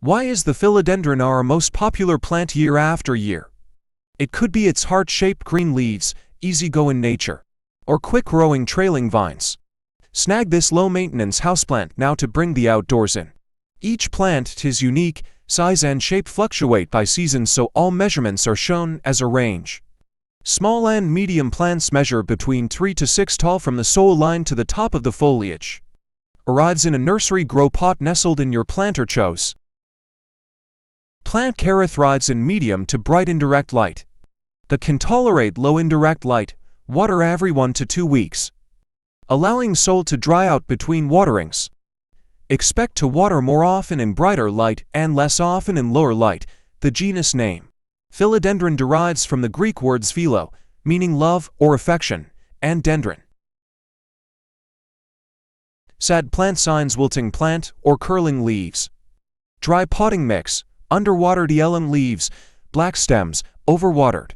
Why is the philodendron our most popular plant year after year? It could be its heart-shaped green leaves, easy-go in nature, or quick-growing trailing vines. Snag this low-maintenance houseplant now to bring the outdoors in. Each plant is unique, size and shape fluctuate by season, so all measurements are shown as a range. Small and medium plants measure between 3 to 6 tall from the sole line to the top of the foliage. Arrives in a nursery grow pot nestled in your planter chose. Plant care thrives in medium to bright indirect light. That can tolerate low indirect light, water every 1 to 2 weeks, allowing soil to dry out between waterings. Expect to water more often in brighter light and less often in lower light. The genus name Philodendron derives from the Greek words philo, meaning love or affection, and dendron. Sad plant signs: wilting plant or curling leaves. Dry potting mix, underwatered elm leaves, black stems, overwatered.